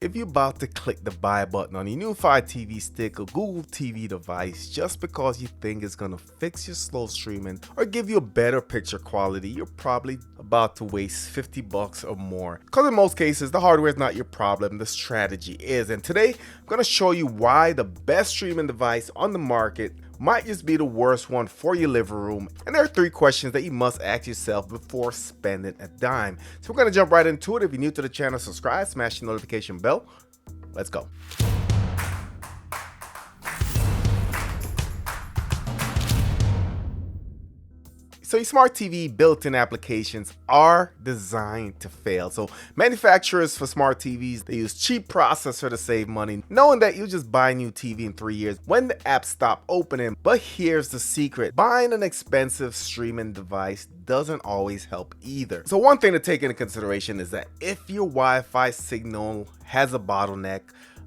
If you're about to click the buy button on your new Fire TV stick or Google TV device just because you think it's gonna fix your slow streaming or give you a better picture quality, you're probably about to waste 50 bucks or more. Because in most cases, the hardware is not your problem, the strategy is. And today, I'm gonna show you why the best streaming device on the market might just be the worst one for your living room. And there are 3 questions that you must ask yourself before spending a dime. So we're gonna jump right into it. If you're new to the channel, subscribe, smash the notification bell. Let's go. So your smart TV built-in applications are designed to fail. So manufacturers for smart TVs, they use cheap processor to save money, knowing that you just buy a new TV in 3 years when the apps stop opening. But here's the secret. Buying an expensive streaming device doesn't always help either. So one thing to take into consideration is that if your Wi-Fi signal has a bottleneck,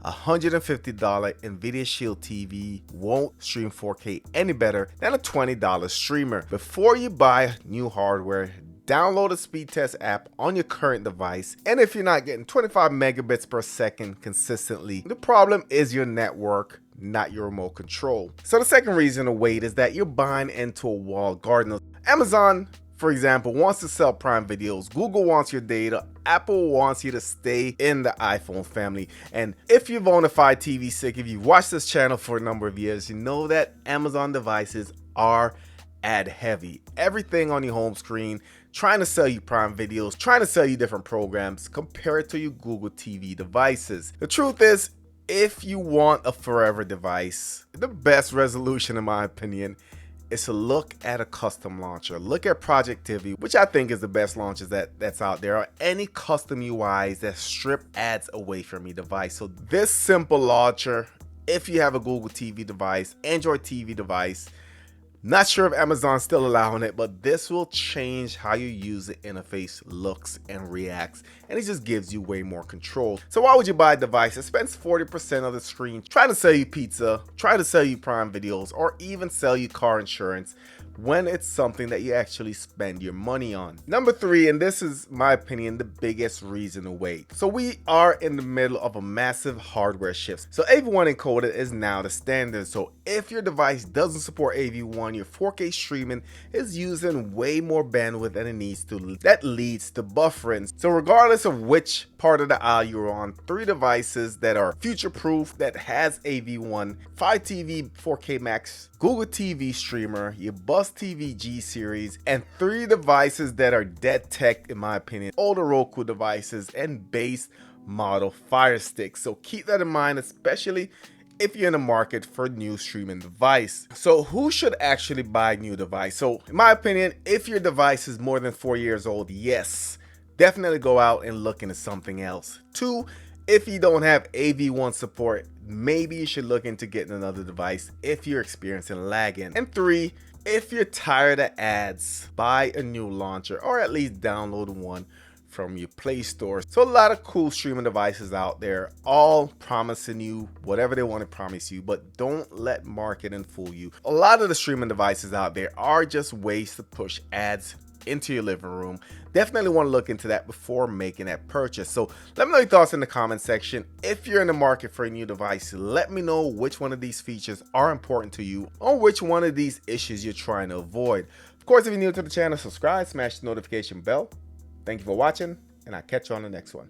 a $150 NVIDIA Shield TV won't stream 4K any better than a $20 streamer. Before you buy new hardware, download a speed test app on your current device, and if you're not getting 25 megabits per second consistently, the problem is your network, not your remote control. So the second reason to wait is that you're buying into a walled garden. Amazon, for example, wants to sell Prime videos, Google wants your data, Apple wants you to stay in the iPhone family. And if you've owned a Fire TV stick, if you've watched this channel for a number of years, you know that Amazon devices are ad heavy. Everything on your home screen, trying to sell you Prime videos, trying to sell you different programs compared to your Google TV devices. The truth is, if you want a forever device, the best resolution in my opinion is to look at a custom launcher. Look at Project TV, which I think is the best launcher that's out there, or any custom UIs that strip ads away from your device. So this simple launcher, if you have a Google TV device, Android TV device, not sure if Amazon's still allowing it, but this will change how your user interface looks and reacts, and it just gives you way more control. So why would you buy a device that spends 40% of the screen trying to sell you pizza, try to sell you Prime videos, or even sell you car insurance when it's something that you actually spend your money on? Number 3, and this is my opinion the biggest reason to wait. So we are in the middle of a massive hardware shift. So AV1 Encoding is now the standard. So if your device doesn't support AV1, your 4K streaming is using way more bandwidth than it needs to. That leads to buffering. So regardless of which part of the aisle you're on, 3 devices that are future-proof that has AV1, Fire TV 4K Max, Google TV streamer, your Bus TV G series, and 3 devices that are dead tech in my opinion, older Roku devices and base model Fire Stick. So keep that in mind, especially if you're in the market for a new streaming device. So who should actually buy a new device? So in my opinion, if your device is more than 4 years old, yes, definitely go out and look into something else. 2, if you don't have AV1 support, maybe you should look into getting another device if you're experiencing lagging. And 3, if you're tired of ads, buy a new launcher or at least download one from your Play Store. So a lot of cool streaming devices out there, all promising you whatever they want to promise you, but don't let marketing fool you. A lot of the streaming devices out there are just ways to push ads into your living room. Definitely want to look into that before making that purchase. So let me know your thoughts in the comment section. If you're in the market for a new device, let me know which one of these features are important to you or which one of these issues you're trying to avoid. Of course, if you're new to the channel, subscribe, smash the notification bell. Thank you for watching, and I'll catch you on the next one.